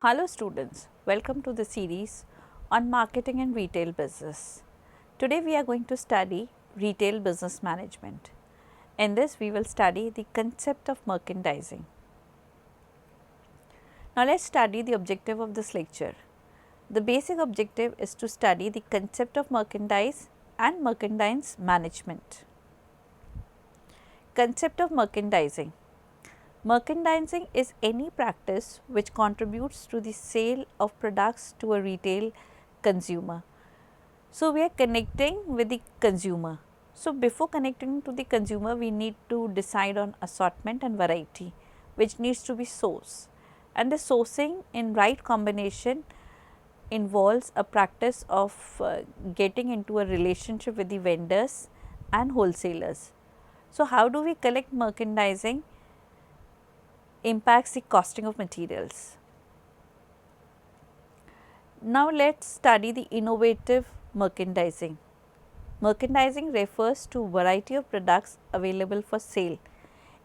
Hello students, welcome to the series on marketing and retail business. Today we are going to study retail business management. In this we will study the concept of merchandising. Now let us study the objective of this lecture. The basic objective is to study the concept of merchandise and merchandise management. Concept of merchandising. Merchandising is any practice which contributes to the sale of products to a retail consumer. So, we are connecting with the consumer. So, before connecting to the consumer, we need to decide on assortment and variety, which needs to be sourced. And the sourcing in right combination involves a practice of getting into a relationship with the vendors and wholesalers. So, how do we collect merchandising? Impacts the costing of materials. Now, let us study the innovative merchandising. Merchandising refers to variety of products available for sale.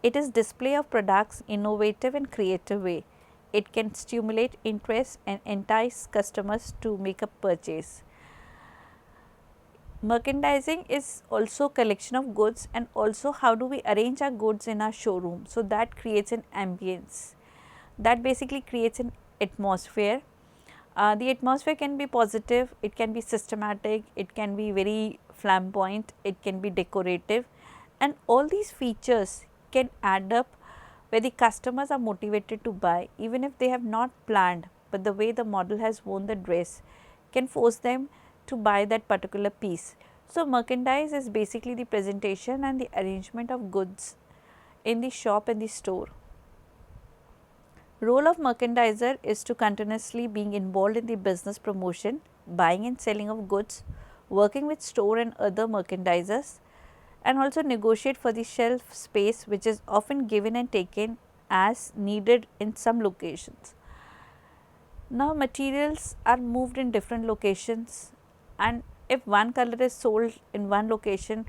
It is display of products innovative and creative way. It can stimulate interest and entice customers to make a purchase. Merchandising is also collection of goods and also how do we arrange our goods in our showroom. So, that creates an ambience, that basically creates an atmosphere. The atmosphere can be positive, it can be systematic, it can be very flamboyant, it can be decorative, and all these features can add up where the customers are motivated to buy even if they have not planned, but the way the model has worn the dress can force them to buy that particular piece. So, merchandise is basically the presentation and the arrangement of goods in the shop and the store. Role of merchandiser is to continuously being involved in the business promotion, buying and selling of goods, working with store and other merchandisers, and also negotiate for the shelf space which is often given and taken as needed in some locations. Now, materials are moved in different locations, and if one color is sold in one location,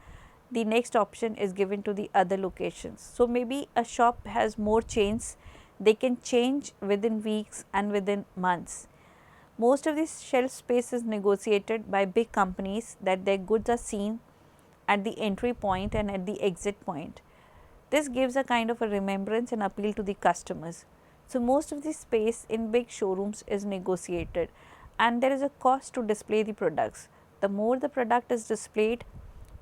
the next option is given to the other locations. So, maybe a shop has more chains, they can change within weeks and within months. Most of this shelf space is negotiated by big companies that their goods are seen at the entry point and at the exit point. This gives a kind of a remembrance and appeal to the customers. So, most of the space in big showrooms is negotiated and there is a cost to display the products. The more the product is displayed,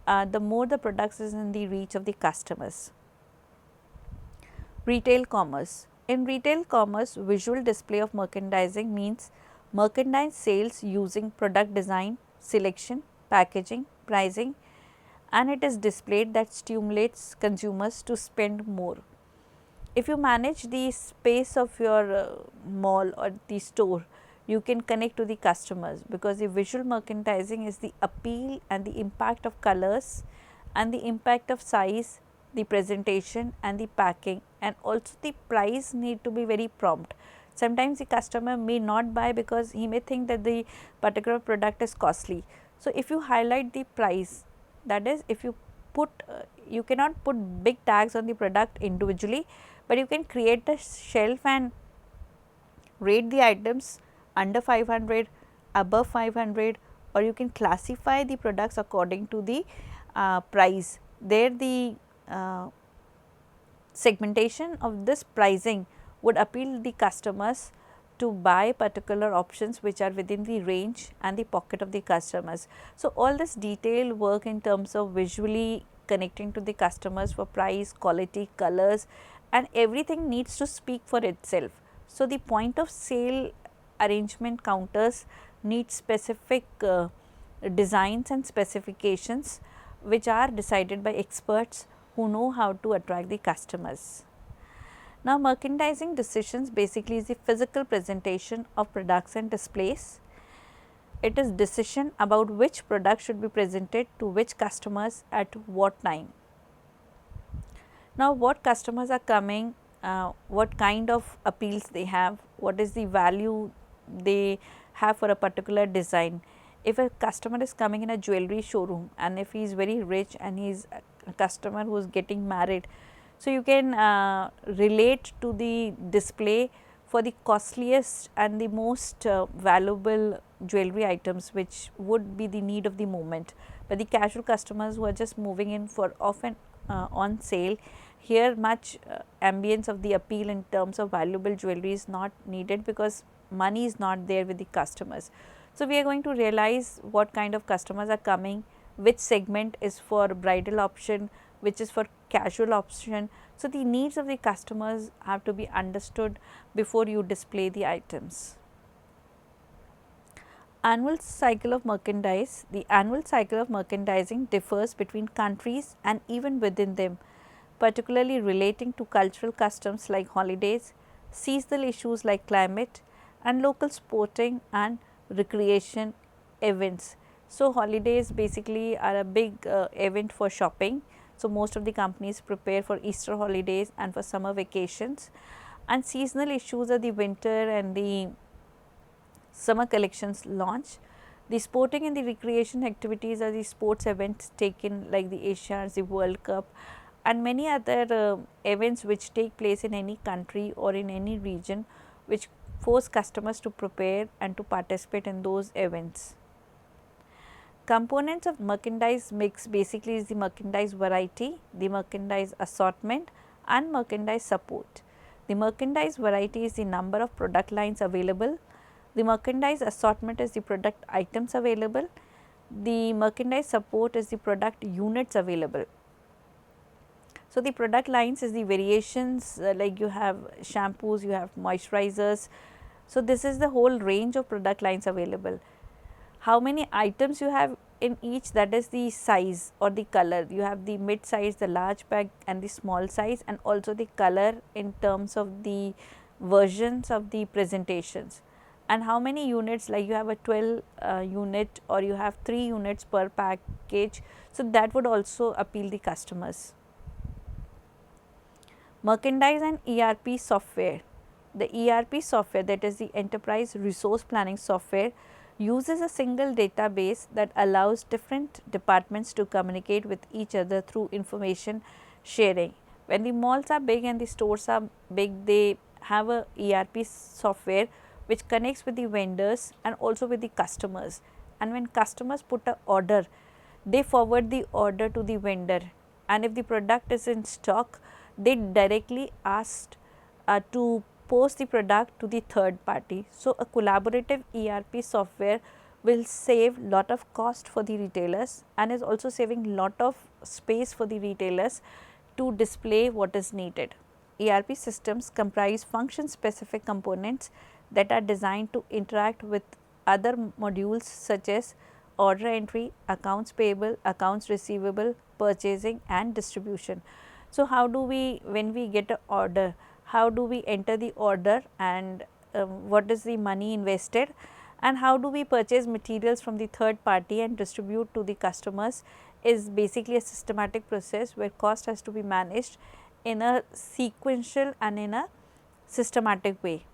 the more the products is in the reach of the customers. Retail commerce. In retail commerce, visual display of merchandising means merchandise sales using product design, selection, packaging, pricing, and it is displayed that stimulates consumers to spend more. If you manage the space of your mall or the store, you can connect to the customers because the visual merchandising is the appeal and the impact of colors and the impact of size, the presentation and the packing, and also the price need to be very prompt. Sometimes the customer may not buy because he may think that the particular product is costly. So, if you highlight the price, that is if you put you cannot put big tags on the product individually, but you can create a shelf and rate the items under 500, above 500, or you can classify the products according to the price. There the segmentation of this pricing would appeal the customers to buy particular options which are within the range and the pocket of the customers. So, all this detailed work in terms of visually connecting to the customers for price, quality, colors, and everything needs to speak for itself. So, the point of sale arrangement counters need specific designs and specifications which are decided by experts who know how to attract the customers. Now, merchandising decisions basically is the physical presentation of products and displays. It is decision about which product should be presented to which customers at what time. Now, what customers are coming, what kind of appeals they have, what is the value they have for a particular design. If a customer is coming in a jewelry showroom and if he is very rich and he is a customer who is getting married, so you can relate to the display for the costliest and the most valuable jewelry items which would be the need of the moment. But the casual customers who are just moving in for often on sale, here much ambience of the appeal in terms of valuable jewelry is not needed, because money is not there with the customers. So, we are going to realize what kind of customers are coming, which segment is for bridal option, which is for casual option. So, the needs of the customers have to be understood before you display the items. Annual cycle of merchandise. The annual cycle of merchandising differs between countries and even within them, particularly relating to cultural customs like holidays, seasonal issues like climate, and local sporting and recreation events. So, holidays basically are a big event for shopping. So, most of the companies prepare for Easter holidays and for summer vacations, and seasonal issues are the winter and the summer collections launch. The sporting and the recreation activities are the sports events taken like the Asians, the World Cup, and many other events which take place in any country or in any region, which force customers to prepare and to participate in those events. Components of merchandise mix basically is the merchandise variety, the merchandise assortment, and merchandise support. The merchandise variety is the number of product lines available. The merchandise assortment is the product items available. The merchandise support is the product units available. So, the product lines is the variations like you have shampoos, you have moisturizers. So, this is the whole range of product lines available. How many items you have in each, that is the size or the color. You have the mid size, the large pack and the small size, and also the color in terms of the versions of the presentations. And how many units, like you have a 12 unit or you have 3 units per package. So, that would also appeal the customers. Merchandise and ERP software. The ERP software, that is the enterprise resource planning software, uses a single database that allows different departments to communicate with each other through information sharing. When the malls are big and the stores are big, they have a ERP software which connects with the vendors and also with the customers. And when customers put a order, they forward the order to the vendor, and if the product is in stock, they directly asked to post the product to the third party. So, a collaborative ERP software will save lot of cost for the retailers and is also saving lot of space for the retailers to display what is needed. ERP systems comprise function specific components that are designed to interact with other modules such as order entry, accounts payable, accounts receivable, purchasing and distribution. So, how do we, when we get an order, how do we enter the order, and what is the money invested, and how do we purchase materials from the third party and distribute to the customers, is basically a systematic process where cost has to be managed in a sequential and in a systematic way.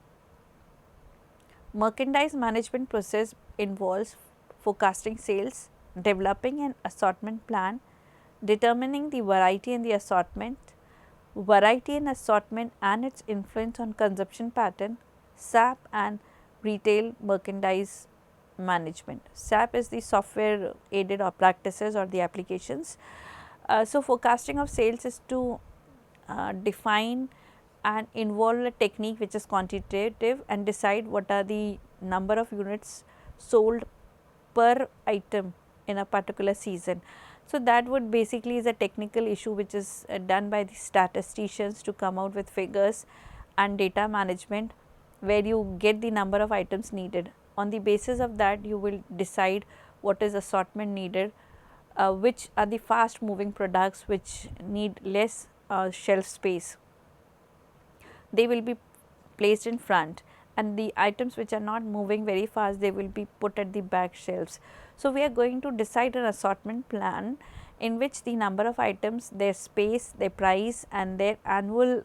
Merchandise management process involves forecasting sales, developing an assortment plan, determining the variety in the assortment, variety in assortment and its influence on consumption pattern, SAP and retail merchandise management. SAP is the software aided or practices or the applications. So, forecasting of sales is to define and involve a technique which is quantitative and decide what are the number of units sold per item in a particular season. So, that would basically is a technical issue which is done by the statisticians to come out with figures and data management, where you get the number of items needed. On the basis of that, you will decide what is assortment needed, which are the fast moving products which need less shelf space. They will be placed in front, and the items which are not moving very fast, they will be put at the back shelves. So, we are going to decide an assortment plan in which the number of items, their space, their price and their annual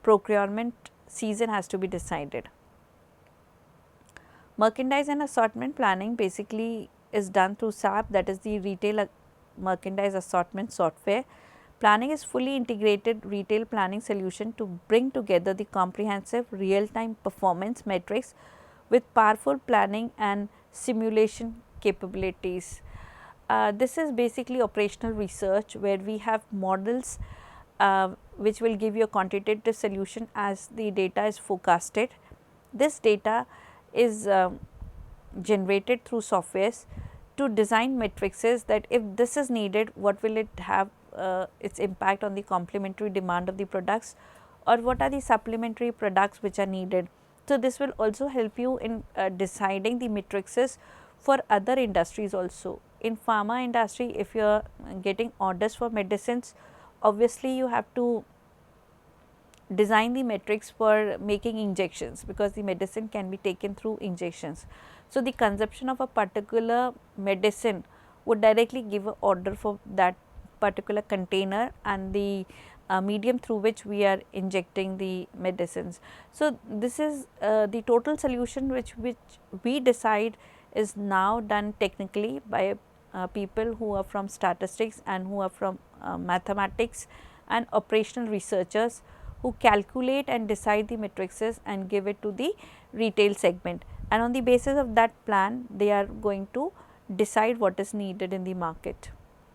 procurement season has to be decided. Merchandise and assortment planning basically is done through SAP, that is the retail merchandise assortment software. Planning is fully integrated retail planning solution to bring together the comprehensive real-time performance metrics with powerful planning and simulation capabilities. This is basically operational research where we have models which will give you a quantitative solution as the data is forecasted. This data is generated through softwares to design matrices that if this is needed, what will it have its impact on the complementary demand of the products, or what are the supplementary products which are needed. So, this will also help you in deciding the matrices for other industries also. In pharma industry, if you are getting orders for medicines, obviously you have to design the metrics for making injections, because the medicine can be taken through injections. So, the consumption of a particular medicine would directly give an order for that particular container and the medium through which we are injecting the medicines. So, this is the total solution which we decide is now done technically by people who are from statistics and who are from mathematics and operational researchers, who calculate and decide the matrices and give it to the retail segment, and on the basis of that plan they are going to decide what is needed in the market.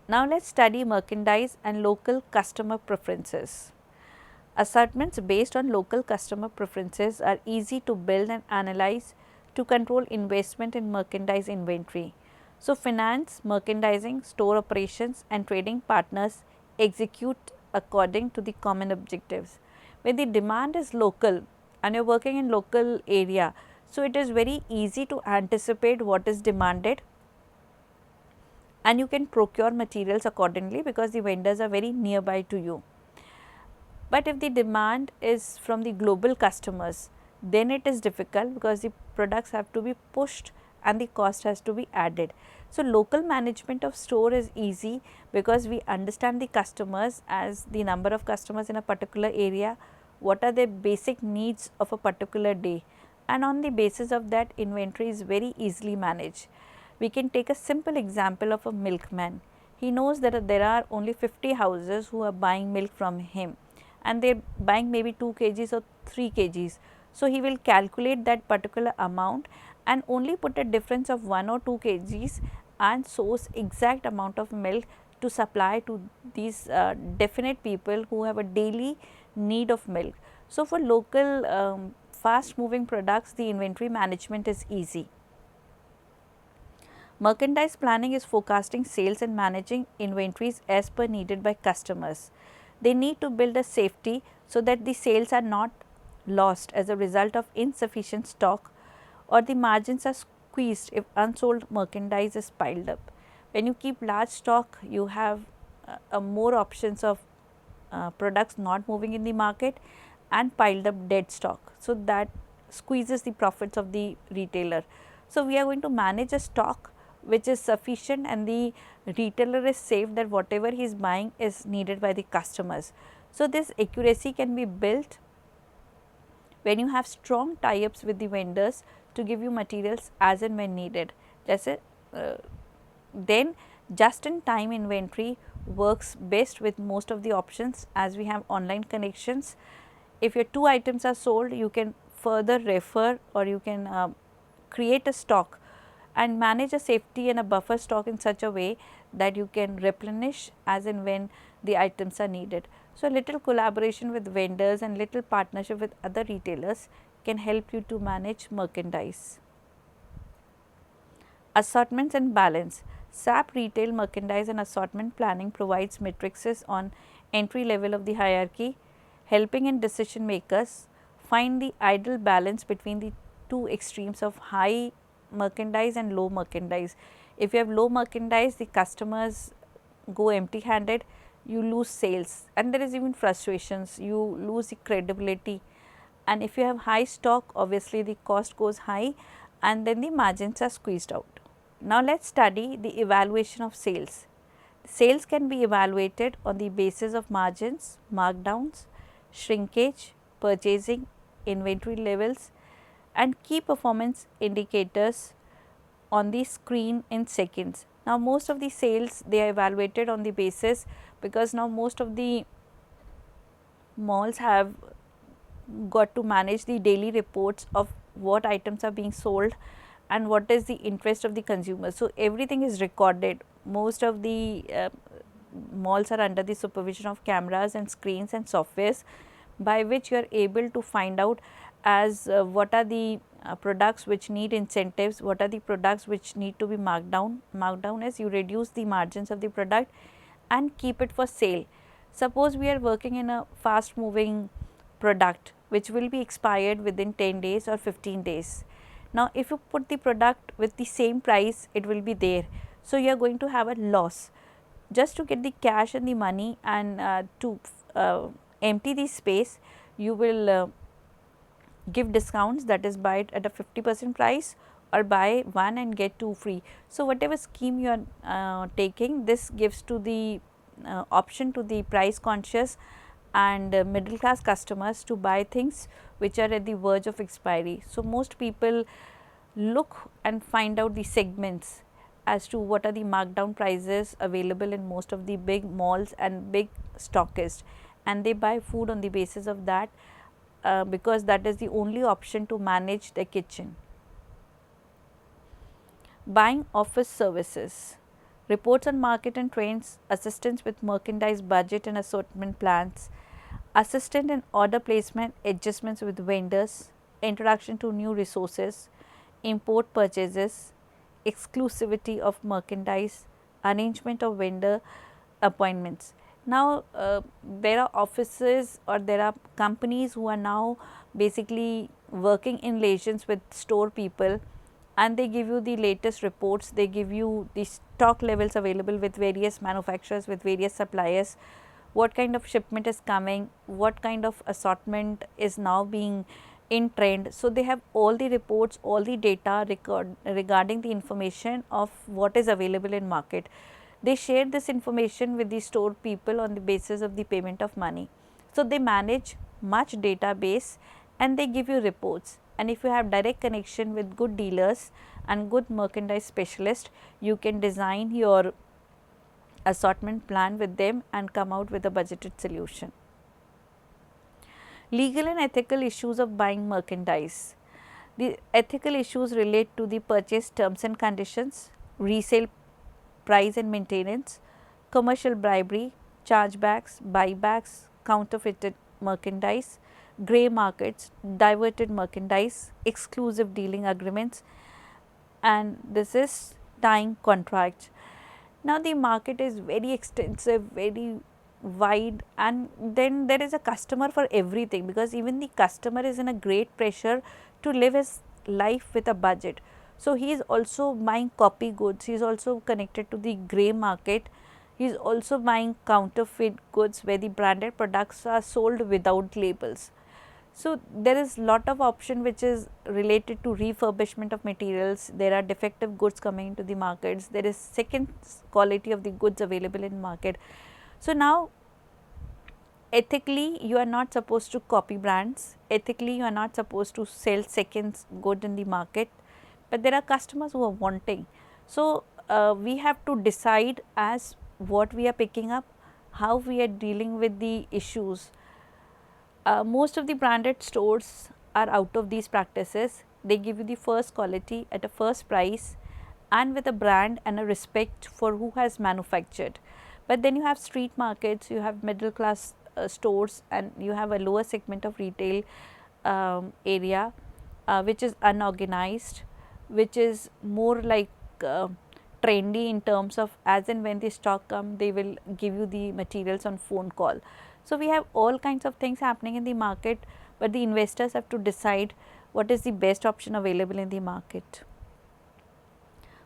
Now, let us study merchandise and local customer preferences. Assortments based on local customer preferences are easy to build and analyze to control investment in merchandise inventory. So, finance, merchandising, store operations and trading partners execute according to the common objectives. When the demand is local and you are working in local area, so it is very easy to anticipate what is demanded and you can procure materials accordingly, because the vendors are very nearby to you. But if the demand is from the global customers, then it is difficult, because the products have to be pushed and the cost has to be added. So, local management of store is easy, because we understand the customers as the number of customers in a particular area, what are their basic needs of a particular day, and on the basis of that inventory is very easily managed. We can take a simple example of a milkman. He knows that there are only 50 houses who are buying milk from him, and they are buying maybe 2 kgs or 3 kgs. So, he will calculate that particular amount and only put a difference of 1 or 2 kgs and source exact amount of milk to supply to these definite people who have a daily need of milk. So, for local fast moving products, the inventory management is easy. Merchandise planning is forecasting sales and managing inventories as per needed by customers. They need to build a safety so that the sales are not lost as a result of insufficient stock, or the margins are squeezed if unsold merchandise is piled up. When you keep large stock, you have more options of products not moving in the market and piled up dead stock. So, that squeezes the profits of the retailer. So, we are going to manage a stock which is sufficient and the retailer is safe that whatever he is buying is needed by the customers. So, this accuracy can be built when you have strong tie-ups with the vendors to give you materials as and when needed. Then just in time inventory works best with most of the options, as we have online connections. If your 2 items are sold, you can further refer, or you can create a stock and manage a safety and a buffer stock in such a way that you can replenish as and when the items are needed. So, little collaboration with vendors and little partnership with other retailers can help you to manage merchandise. Assortments and balance. SAP Retail Merchandise and Assortment Planning provides matrices on entry level of the hierarchy, helping in decision makers find the ideal balance between the two extremes of high merchandise and low merchandise. If you have low merchandise, the customers go empty handed, you lose sales, and there is even frustrations, you lose the credibility. And if you have high stock, obviously the cost goes high and then the margins are squeezed out. Now, let us study the evaluation of sales. Sales can be evaluated on the basis of margins, markdowns, shrinkage, purchasing, inventory levels and key performance indicators on the screen in seconds. Now most of the sales, they are evaluated on the basis, because now most of the malls have got to manage the daily reports of what items are being sold and what is the interest of the consumer. So, everything is recorded. Most of the malls are under the supervision of cameras and screens and softwares, by which you are able to find out as what are the products which need incentives, what are the products which need to be marked down. Marked down as you reduce the margins of the product and keep it for sale. Suppose we are working in a fast moving product which will be expired within 10 days or 15 days. Now, if you put the product with the same price, it will be there. So, you are going to have a loss. Just to get the cash and the money, and to empty the space, you will give discounts, that is, buy it at a 50% price or buy one and get two free. So, whatever scheme you are taking, this gives to the option to the price conscious and middle class customers to buy things which are at the verge of expiry. So, most people look and find out the segments as to what are the markdown prices available in most of the big malls and big stockists, and they buy food on the basis of that, because that is the only option to manage the kitchen. Buying office services, reports on market and trends, assistance with merchandise budget and assortment plans, assistant in order placement, adjustments with vendors, introduction to new resources, import purchases, exclusivity of merchandise, arrangement of vendor appointments. Now, there are offices or there are companies who are now basically working in relations with store people, and they give you the latest reports, they give you the stock levels available with various manufacturers, with various suppliers, what kind of shipment is coming, what kind of assortment is now being in trend. So, they have all the reports, all the data regarding the information of what is available in market. They share this information with the store people on the basis of the payment of money. So, they manage much database and they give you reports, and if you have direct connection with good dealers and good merchandise specialist, you can design your assortment plan with them and come out with a budgeted solution. Legal and ethical issues of buying merchandise. The ethical issues relate to the purchase terms and conditions, resale price and maintenance, commercial bribery, chargebacks, buybacks, counterfeited merchandise, grey markets, diverted merchandise, exclusive dealing agreements, and this is tying contracts. Now, the market is very extensive, very wide, and then there is a customer for everything, because even the customer is in a great pressure to live his life with a budget. So, he is also buying copy goods, he is also connected to the grey market, he is also buying counterfeit goods where the branded products are sold without labels. So, there is lot of option which is related to refurbishment of materials, there are defective goods coming into the markets, there is second quality of the goods available in market. So, now ethically you are not supposed to copy brands, ethically you are not supposed to sell second good in the market, but there are customers who are wanting. So, we have to decide as what we are picking up, how we are dealing with the issues. Most of the branded stores are out of these practices. They give you the first quality at a first price and with a brand and a respect for who has manufactured. But then you have street markets, you have middle class stores, and you have a lower segment of retail area which is unorganized, which is more like trendy in terms of as and when the stock come, they will give you the materials on phone call. So, we have all kinds of things happening in the market, but the investors have to decide what is the best option available in the market.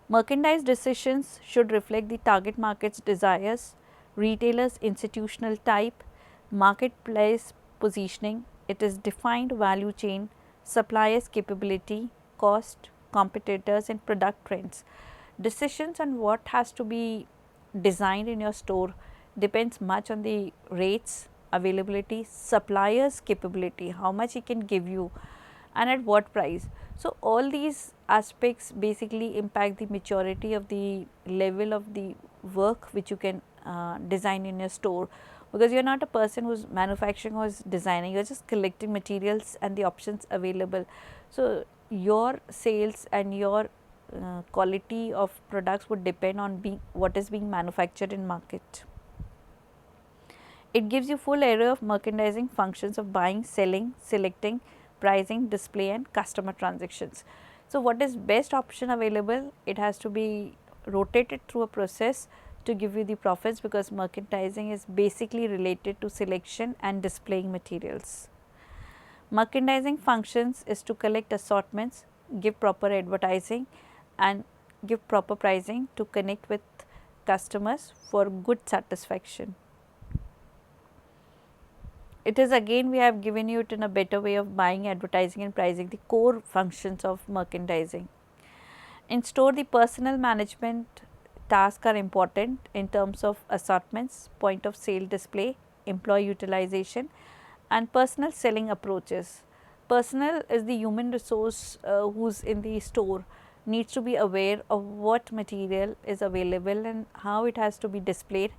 Merchandise decisions should reflect the target market's desires, retailers' institutional type, marketplace positioning, it is defined value chain, suppliers' capability, cost, competitors and product trends. Decisions on what has to be designed in your store depends much on the rates, availability, suppliers capability, how much he can give you and at what price. So, all these aspects basically impact the maturity of the level of the work which you can design in your store, because you are not a person who is manufacturing or is designing, you are just collecting materials and the options available. So, your sales and your quality of products would depend on what is being manufactured in market. It gives you full array of merchandising functions of buying, selling, selecting, pricing, display and customer transactions. So, what is best option available? It has to be rotated through a process to give you the profits, because merchandising is basically related to selection and displaying materials. Merchandising functions is to collect assortments, give proper advertising and give proper pricing to connect with customers for good satisfaction. It is again, we have given you it in a better way of buying, advertising and pricing, the core functions of merchandising. In store, the personal management tasks are important in terms of assortments, point of sale display, employee utilization and personal selling approaches. Personnel is the human resource who's in the store, needs to be aware of what material is available and how it has to be displayed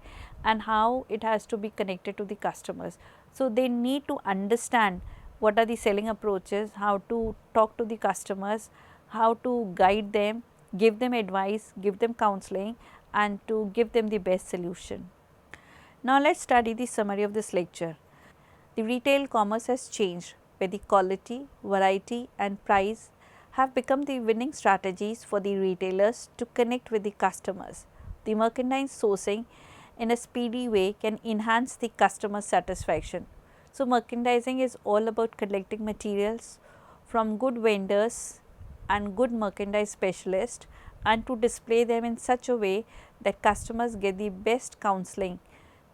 and how it has to be connected to the customers. So, they need to understand what are the selling approaches, how to talk to the customers, how to guide them, give them advice, give them counseling and to give them the best solution. Now, let us study the summary of this lecture. The retail commerce has changed, where the quality, variety and price have become the winning strategies for the retailers to connect with the customers. The merchandise sourcing in a speedy way can enhance the customer satisfaction. So, merchandising is all about collecting materials from good vendors and good merchandise specialists and to display them in such a way that customers get the best counseling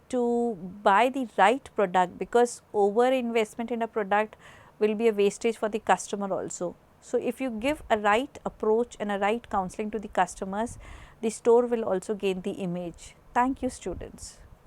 to buy the right product, because over investment in a product will be a wastage for the customer also. So, if you give a right approach and a right counseling to the customers, the store will also gain the image. Thank you, students.